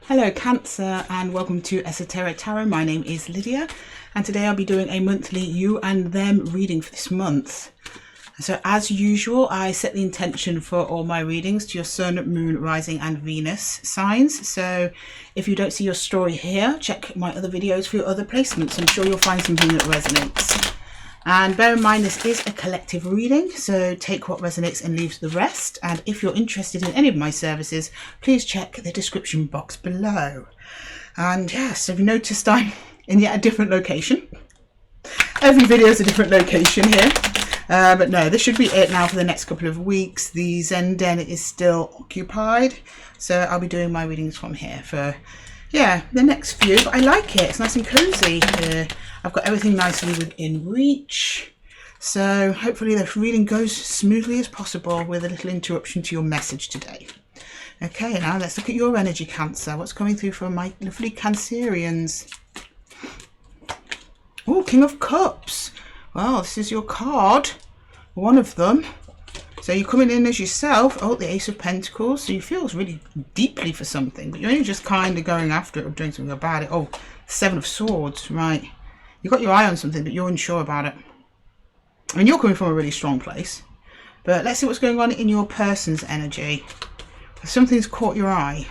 Hello Cancer and welcome to Esotera Tarot. My name is Lydia and today I'll be doing a monthly you and them reading for this month. So as usual, I set the intention for all my readings to your Sun, Moon, Rising and Venus signs. So if you don't see your story here, check my other videos for your other placements. I'm sure you'll find something that resonates. And bear in mind, this is a collective reading, so take what resonates and leave the rest. And if you're interested in any of my services, please check the description box below. And yes, have you noticed I'm in yet a different location? Every video is a different location here. But no, this should be it now for the next couple of weeks. The Zen Den is still occupied, so I'll be doing my readings from here for, yeah, the next few. But I like it, it's nice and cozy here. I've got everything nicely within reach, so hopefully the reading goes smoothly as possible with a little interruption to your message today. Okay, now let's look at your energy, Cancer. What's coming through for my lovely Cancerians? Oh, King of Cups. Well, this is your card, one of them. So you're coming in as yourself. Oh, the Ace of Pentacles. So you feel really deeply for something, but you're only just kind of going after it or doing something about it. Oh, Seven of Swords, right. You've got your eye on something, but you're unsure about it. I mean, you're coming from a really strong place. But let's see what's going on in your person's energy. Something's caught your eye.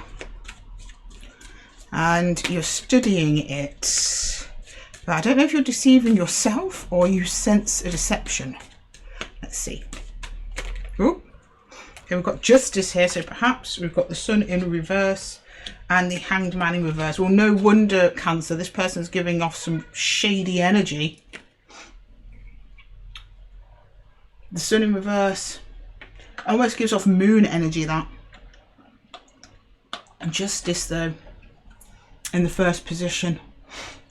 And you're studying it. But I don't know if you're deceiving yourself or you sense a deception. Let's see. Oh, okay, we've got Justice here. So perhaps we've got the Sun in reverse and the Hanged Man in reverse. Well, no wonder, Cancer, this person's giving off some shady energy. The Sun in reverse almost gives off moon energy, that. And Justice, though, in the first position.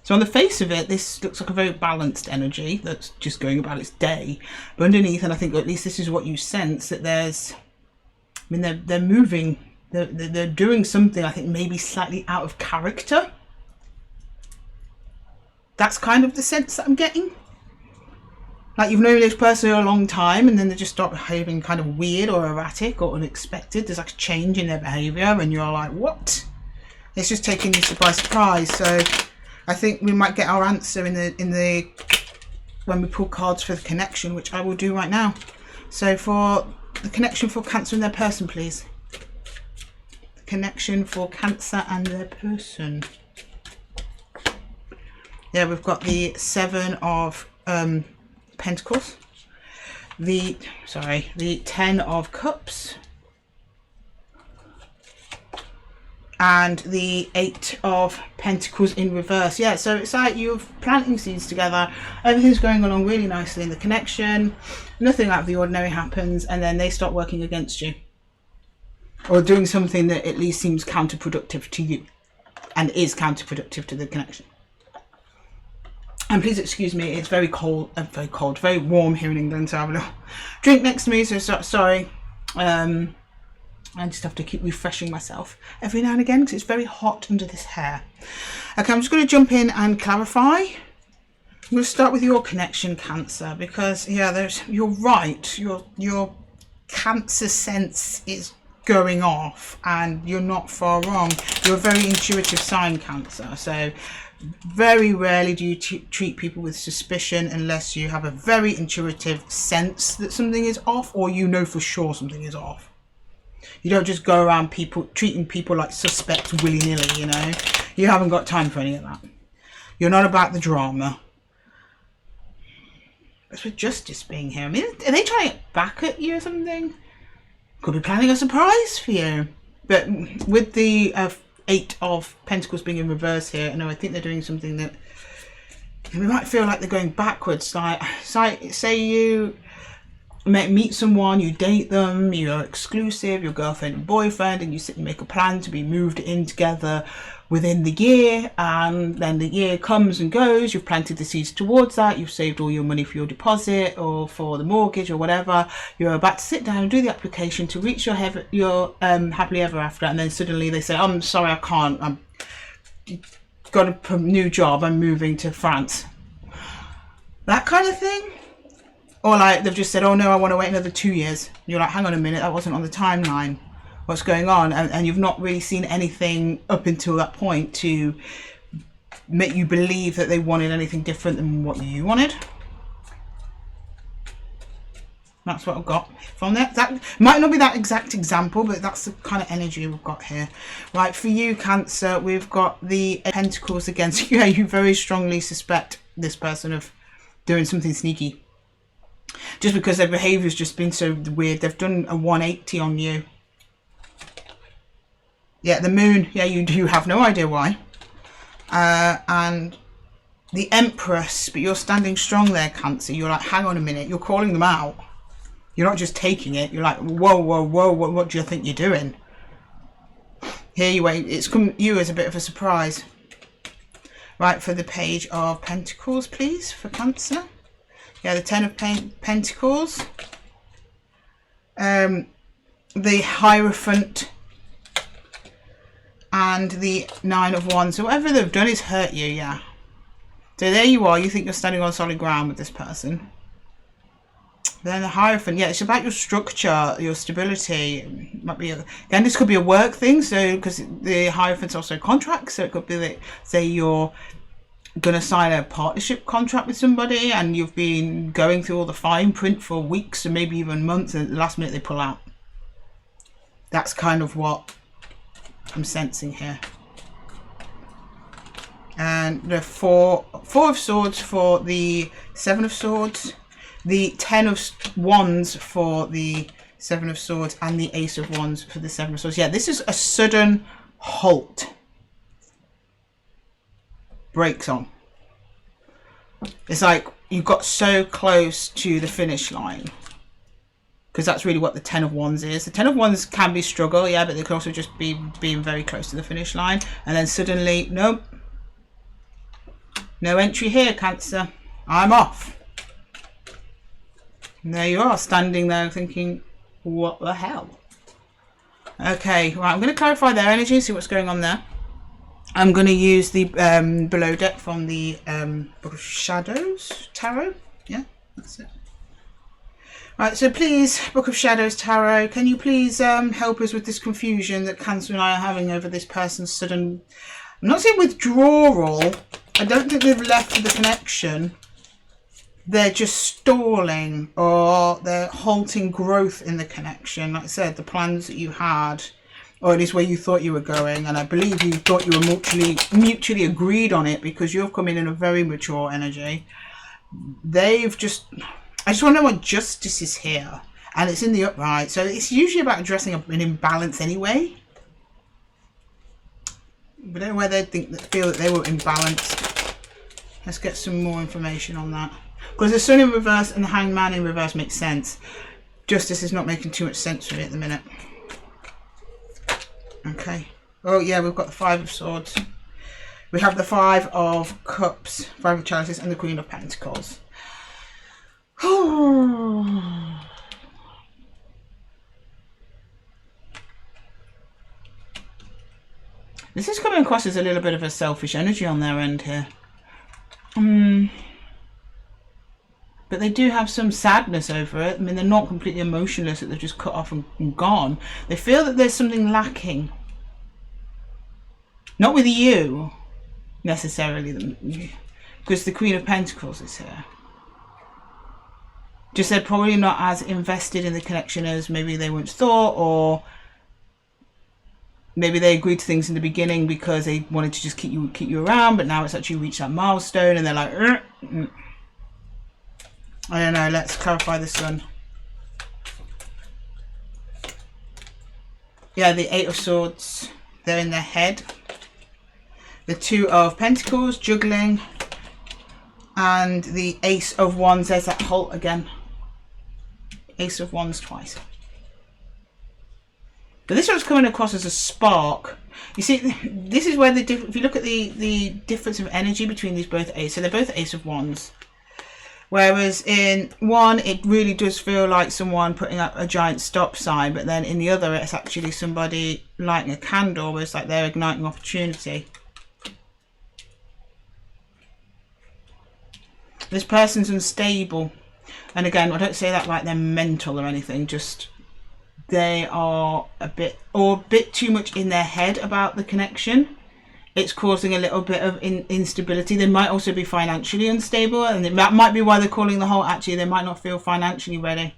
So on the face of it, this looks like a very balanced energy that's just going about its day. But underneath, and I think at least this is what you sense, that there's, I mean, they're moving. They're doing something, I think, maybe slightly out of character. That's kind of the sense that I'm getting. Like you've known this person a long time and then they just start behaving kind of weird or erratic or unexpected. There's like a change in their behaviour and you're like, what? It's just taking you by surprise. So I think we might get our answer in the when we pull cards for the connection, which I will do right now. So for the connection for Cancer and their person, please. Connection for Cancer and their person. Yeah, we've got the Seven of Pentacles, the Ten of Cups, and the Eight of Pentacles in reverse. Yeah, so it's like you're planting seeds together, everything's going along really nicely in the connection, nothing out of the ordinary happens, and then they start working against you. Or doing something that at least seems counterproductive to you and is counterproductive to the connection. And please excuse me, it's very cold, very warm here in England, so I have a little drink next to me, so sorry. I just have to keep refreshing myself every now and again because it's very hot under this hair. Okay, I'm just going to jump in and clarify. I'm going to start with your connection, Cancer, because yeah, you're right. Your Cancer sense is going off and you're not far wrong. You're a very intuitive sign, Cancer, so very rarely do you treat people with suspicion unless you have a very intuitive sense that something is off or you know for sure something is off. You don't just go around treating people like suspects willy-nilly, you know. You haven't got time for any of that. You're not about the drama. That's with Justice being here. I mean, are they trying to get back at you or something? Could be planning a surprise for you. But with the Eight of Pentacles being in reverse here, I think they're doing something that we might feel like they're going backwards. Like say you meet someone, you date them, you're exclusive, your girlfriend and boyfriend, and you sit and make a plan to be moved in together within the year, and then the year comes and goes, you've planted the seeds towards that, you've saved all your money for your deposit or for the mortgage or whatever, you're about to sit down and do the application to reach your happily ever after, and then suddenly they say, I'm sorry, I can't, I've got a new job, I'm moving to France. That kind of thing. Or like they've just said, oh no, I want to wait another 2 years. You're like, hang on a minute, that wasn't on the timeline. what's going on, and you've not really seen anything up until that point to make you believe that they wanted anything different than what you wanted. That's what I've got from that. That might not be that exact example, but that's the kind of energy we've got here. Right, for you, Cancer, we've got the Pentacles again. So yeah, you very strongly suspect this person of doing something sneaky. Just because their behaviour's just been so weird. They've done a 180 on you. Yeah, the Moon. Yeah, you do have no idea why. And the Empress. But you're standing strong there, Cancer. You're like, hang on a minute. You're calling them out. You're not just taking it. You're like, whoa, whoa, whoa. What do you think you're doing? Here you wait. It's come you as a bit of a surprise. Right, for the Page of Pentacles, please, for Cancer. Yeah, the Ten of Pentacles. The Hierophant. And the Nine of Wands. So whatever they've done is hurt you, yeah. So there you are. You think you're standing on solid ground with this person. Then the Hierophant. Yeah, it's about your structure, your stability. Might be again, this could be a work thing. So because the Hierophant's also a contract. So it could be that, say, you're going to sign a partnership contract with somebody and you've been going through all the fine print for weeks or maybe even months, and at the last minute they pull out. That's kind of what I'm sensing here. And the four of Swords for the Seven of Swords, the Ten of Wands for the Seven of Swords, and the Ace of Wands for the Seven of Swords. Yeah, this is a sudden halt. Brakes on. It's like you got so close to the finish line, because that's really what the Ten of Wands is. The Ten of Wands can be struggle, yeah, but they can also just be being very close to the finish line, and then suddenly, nope, no entry here, Cancer, I'm off. And there you are, standing there thinking, what the hell? Okay, right, I'm going to clarify their energy, see what's going on there. I'm going to use the below deck from the Book of Shadows Tarot. Yeah, that's it. Right, so please, Book of Shadows Tarot, can you please help us with this confusion that Cancer and I are having over this person's sudden, I'm not saying withdrawal, I don't think they've left the connection, they're just stalling, or they're halting growth in the connection. Like I said, the plans that you had, or at least where you thought you were going, and I believe you thought you were mutually agreed on it, because you've come in a very mature energy. They've just, I just want to know what justice is here, and it's in the upright, so it's usually about addressing an imbalance anyway. But I don't know where they feel that they were imbalanced. Let's get some more information on that, because the Sun in reverse and the Hanged Man in reverse makes sense. Justice is not making too much sense for me at the minute. Okay. Oh yeah, we've got the Five of Swords. We have the Five of Cups, Five of Chalices, and the Queen of Pentacles. This is coming across as a little bit of a selfish energy on their end here. But they do have some sadness over it. I mean, they're not completely emotionless that they've just cut off and gone. They feel that there's something lacking. Not with you, necessarily, because the Queen of Pentacles is here. Just they're probably not as invested in the connection as maybe they once thought, or maybe they agreed to things in the beginning because they wanted to just keep you around, but now it's actually reached that milestone and they're like, I don't know, let's clarify the Sun. Yeah, the Eight of Swords, they're in their head. The Two of Pentacles, juggling. And the Ace of Wands, there's that halt again. Ace of Wands twice. But this one's coming across as a spark. You see, this is where if you look at the difference of energy between these both Ace, so they're both Ace of Wands. Whereas in one, it really does feel like someone putting up a giant stop sign, but then in the other, it's actually somebody lighting a candle, where it's like they're igniting opportunity. This person's unstable. And again, I don't say that like they're mental or anything, just they are a bit too much in their head about the connection. It's causing a little bit of instability. They might also be financially unstable, and that might be why they're calling the halt. Actually, they might not feel financially ready.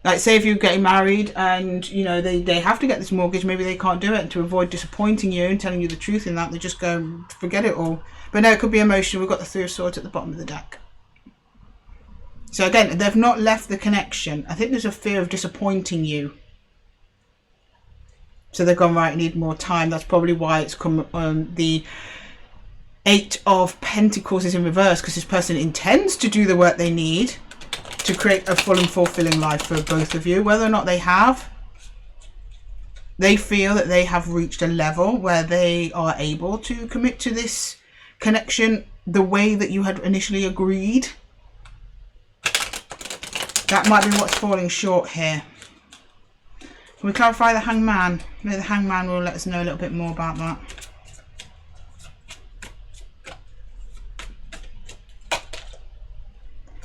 Like, say if you're getting married and, you know, they have to get this mortgage, maybe they can't do it, and to avoid disappointing you and telling you the truth in that, they just go, forget it all. But no, it could be emotional. We've got the Three of Swords at the bottom of the deck. So again, they've not left the connection. I think there's a fear of disappointing you. So they've gone, right, I need more time. That's probably why it's come, the Eight of Pentacles is in reverse, because this person intends to do the work they need to create a full and fulfilling life for both of you. Whether or not they have, they feel that they have reached a level where they are able to commit to this connection the way that you had initially agreed. That might be what's falling short here. Can we clarify the Hangman? Maybe the Hangman will let us know a little bit more about that.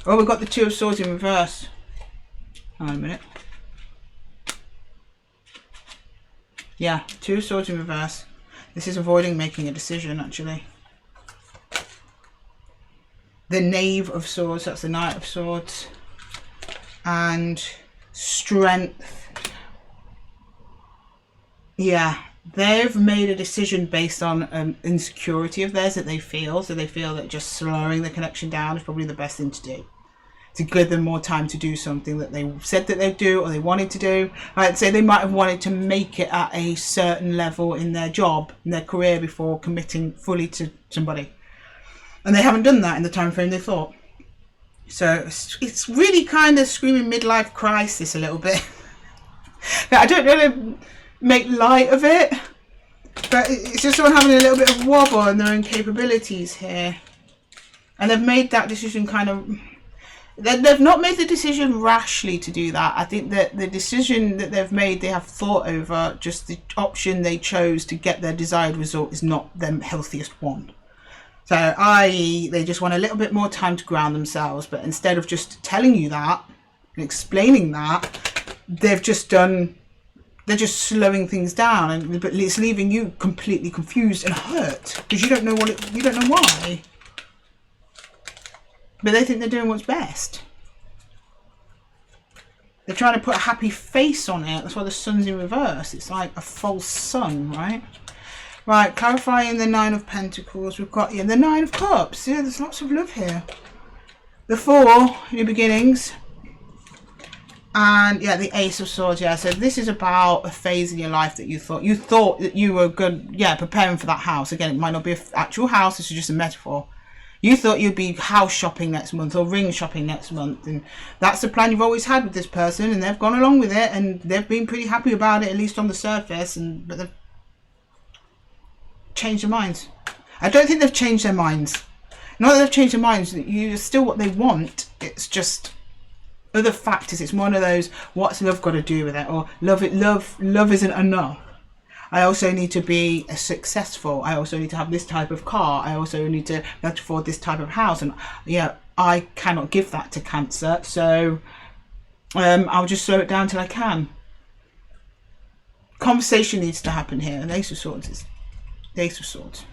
Oh, we've got the Two of Swords in reverse. Hang on a minute. Yeah, Two of Swords in reverse. This is avoiding making a decision, actually. The Knave of Swords, that's the Knight of Swords. And Strength. Yeah, they've made a decision based on insecurity of theirs that they feel. So they feel that just slowing the connection down is probably the best thing to do, to give them more time to do something that they said that they'd do or they wanted to do. I'd say they might have wanted to make it at a certain level in their job, in their career, before committing fully to somebody. And they haven't done that in the time frame they thought. So it's really kind of screaming midlife crisis a little bit. I don't really make light of it, but it's just someone having a little bit of wobble in their own capabilities here. And they've made that decision kind of... They've not made the decision rashly to do that. I think that the decision that they've made, they have thought over. Just the option they chose to get their desired result is not the healthiest one. So, i.e., they just want a little bit more time to ground themselves. But instead of just telling you that and explaining that, they've just done... They're just slowing things down, but it's leaving you completely confused and hurt because you don't know you don't know why. But they think they're doing what's best. They're trying to put a happy face on it. That's why the sun's in reverse. It's like a false sun, right? Right, clarifying the Nine of Pentacles. We've got the Nine of Cups. Yeah, there's lots of love here. The Four, new beginnings. And yeah, the Ace of Swords. Yeah, so this is about a phase in your life that you thought that you were good. Yeah, preparing for that house. Again, it might not be an actual house. This is just a metaphor. You thought you'd be house shopping next month or ring shopping next month, and that's the plan you've always had with this person, and they've gone along with it, and they've been pretty happy about it, at least on the surface. But they've changed their minds. I don't think they've changed their minds. Not that they've changed their minds. You're still what they want. It's just other factors. It's one of those, what's love got to do with it, or love isn't enough. I also need to be successful. I also need to have this type of car. I also need to be able to afford this type of house, and yeah, I cannot give that to Cancer, so I'll just slow it down till I can. Conversation needs to happen here. And Ace of Swords is the Ace of Swords.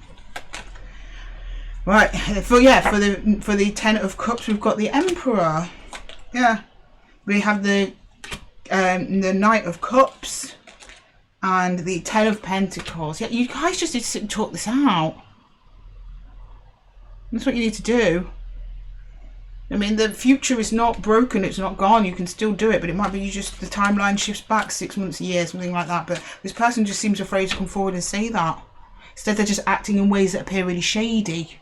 Right, for the Ten of Cups, we've got the Emperor. Yeah, we have the Knight of Cups and the Ten of Pentacles. Yeah, you guys just need to sit and talk this out. That's what you need to do. I mean, the future is not broken, it's not gone. You can still do it, but it might be the timeline shifts back 6 months, a year, something like that. But this person just seems afraid to come forward and say that. Instead, they're just acting in ways that appear really shady.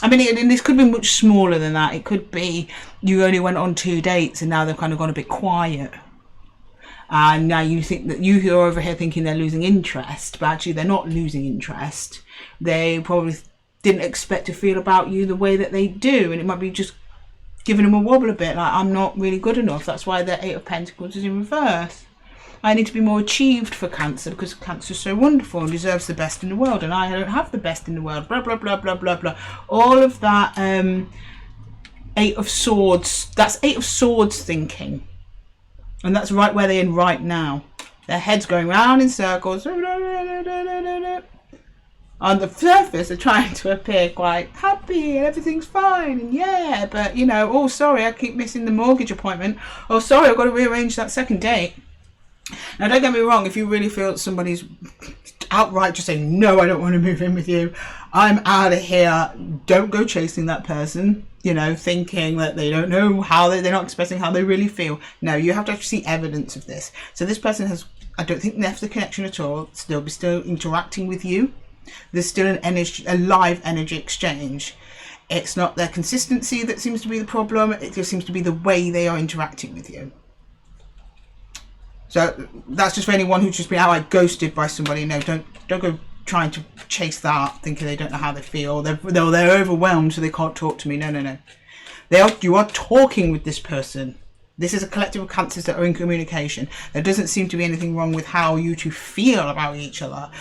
I mean, and this could be much smaller than that. It could be you only went on 2 dates and now they've kind of gone a bit quiet. And now you think that you're over here thinking they're losing interest, but actually they're not losing interest. They probably didn't expect to feel about you the way that they do. And it might be just giving them a wobble a bit, like, I'm not really good enough. That's why the Eight of Pentacles is in reverse. I need to be more achieved for Cancer because Cancer is so wonderful and deserves the best in the world, and I don't have the best in the world, blah blah blah blah blah blah. All of that Eight of Swords, that's Eight of Swords thinking. And that's right where they're in right now. Their head's going round in circles. On the surface, they're trying to appear quite happy and everything's fine. And yeah, but you know, oh, sorry, I keep missing the mortgage appointment. Oh, sorry, I've got to rearrange that second date. Now, don't get me wrong, if you really feel that somebody's outright just saying, no, I don't want to move in with you, I'm out of here, don't go chasing that person, you know, thinking that they don't know how they're not expressing how they really feel. No, you have to actually see evidence of this. So this person has, I don't think, left the connection at all. They'll be still interacting with you. There's still an energy, a live energy exchange. It's not their consistency that seems to be the problem. It just seems to be the way they are interacting with you. So that's just for anyone who's just been outright ghosted by somebody. No, don't go trying to chase that, thinking they don't know how they feel. They're overwhelmed, so they can't talk to me. No. You are talking with this person. This is a collective of cancers that are in communication. There doesn't seem to be anything wrong with how you two feel about each other.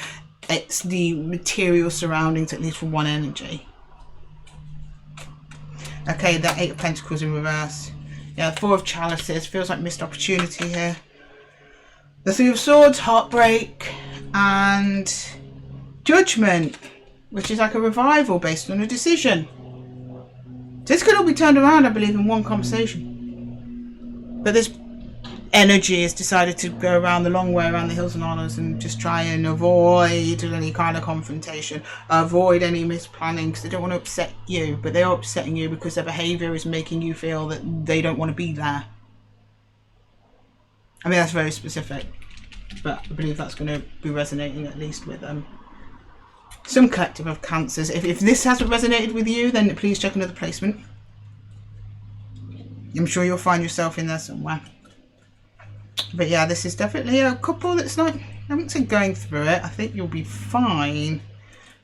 It's the material surroundings, at least for one energy. Okay, that 8 of Pentacles in reverse. Yeah, 4 of Chalices. Feels like missed opportunity here. The 3 of Swords, heartbreak, and Judgment, which is like a revival based on a decision. This could all be turned around, I believe, in one conversation. But this energy has decided to go around the long way around the hills and honours and just try and avoid any kind of confrontation, avoid any misplanning, because they don't want to upset you, but they are upsetting you because their behaviour is making you feel that they don't want to be there. I mean, that's very specific, but I believe that's going to be resonating at least with some collective of cancers. If this hasn't resonated with you, then please check another placement. I'm sure you'll find yourself in there somewhere. But yeah, this is definitely a couple that's like, I wouldn't say going through it. I think you'll be fine.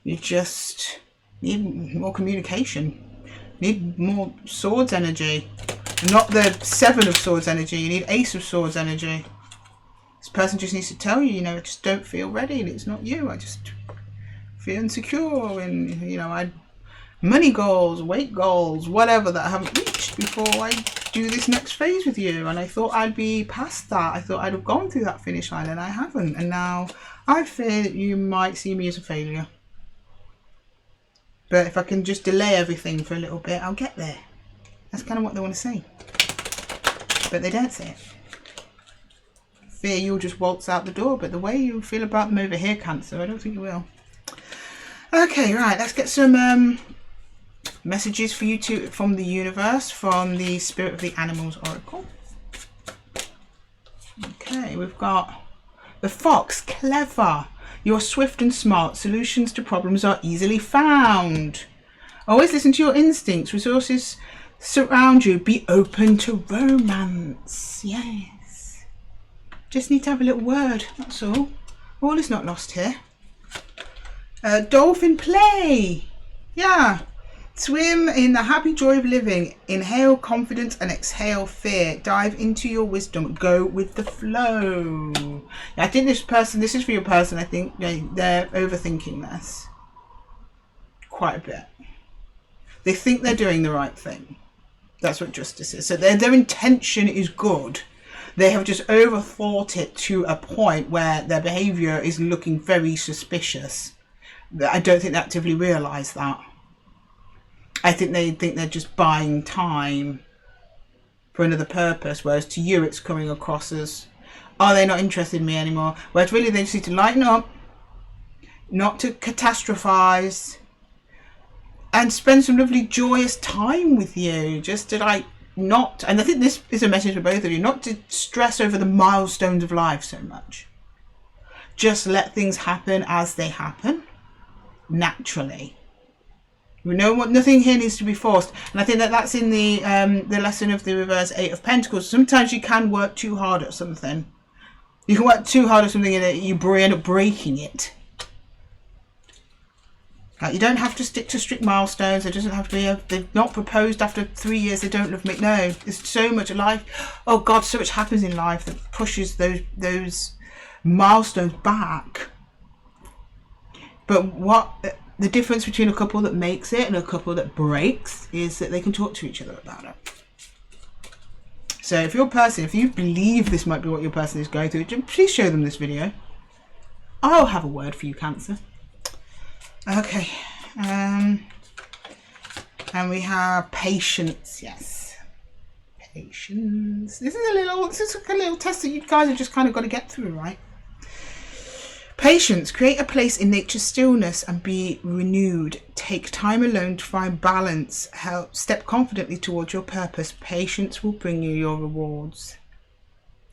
You just need more communication. Need more Swords energy. Not the 7 of Swords energy. You need Ace of Swords energy. This person just needs to tell you, you know, I just don't feel ready and it's not you. I just feel insecure and, you know, I money goals, weight goals, whatever that I haven't reached before I do this next phase with you. And I thought I'd be past that. I thought I'd have gone through that finish line and I haven't. And now I fear that you might see me as a failure. But if I can just delay everything for a little bit, I'll get there. That's kind of what they want to say. But they don't say it. Fear you'll just waltz out the door, but the way you feel about them over here, Cancer, I don't think you will. Okay, right, let's get some messages for you two from the universe, from the Spirit of the Animals Oracle. Okay, we've got the Fox, clever. You're swift and smart. Solutions to problems are easily found. Always listen to your instincts. Resources surround you. Be open to romance. Yes. Just need to have a little word, that's all. All is not lost here. Dolphin play. Yeah. Swim in the happy joy of living. Inhale confidence and exhale fear. Dive into your wisdom. Go with the flow. I think this is for your person. I think they're overthinking this quite a bit. They think they're doing the right thing. That's what justice is. So their intention is good. They have just overthought it to a point where their behaviour is looking very suspicious. I don't think they actively realise that. I think they think they're just buying time for another purpose, whereas to you it's coming across as, are they not interested in me anymore? Whereas really they just need to lighten up, not to catastrophise, and spend some lovely joyous time with you. Just to like not, and I think this is a message for both of you, not to stress over the milestones of life so much. Just let things happen as they happen, naturally. We know what, nothing here needs to be forced, and I think that that's in the lesson of the reverse 8 of Pentacles. Sometimes you can work too hard at something. You can work too hard at something and you end up breaking it. You don't have to stick to strict milestones. There doesn't have to be they've not proposed after 3 years. They don't love me. No, there's so much life. Oh God, so much happens in life that pushes those milestones back. But what the difference between a couple that makes it and a couple that breaks is that they can talk to each other about it. So if your person, if you believe this might be what your person is going through, please show them this video. I'll have a word for you, Cancer. Okay. And we have patience. Yes. Patience. This is like a little test that you guys have just kind of got to get through, right? Patience. Create a place in nature's stillness and be renewed. Take time alone to find balance. Help. Step confidently towards your purpose. Patience will bring you your rewards.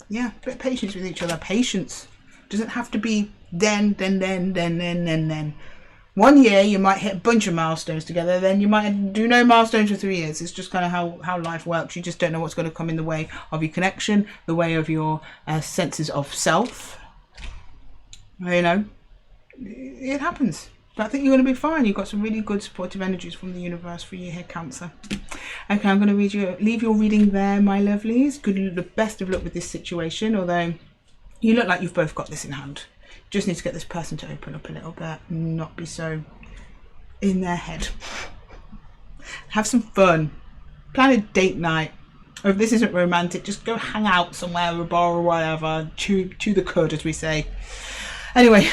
Yeah, a bit of patience with each other. Patience. Doesn't have to be then. 1 year you might hit a bunch of milestones together, then you might do no milestones for 3 years. It's just kind of how life works. You just don't know what's going to come in the way of your connection, the way of your senses of self. You know, it happens. But I think you're going to be fine. You've got some really good supportive energies from the universe for you here, Cancer. Okay, I'm going to leave your reading there, my lovelies. The best of luck with this situation, although you look like you've both got this in hand. Just need to get this person to open up a little bit and not be so in their head. Have some fun. Plan a date night. Or if this isn't romantic, just go hang out somewhere, a bar or whatever. Chew the cud, as we say. Anyway,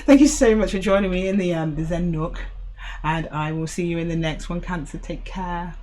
thank you so much for joining me in the Zen Nook. And I will see you in the next one, Cancer. Take care.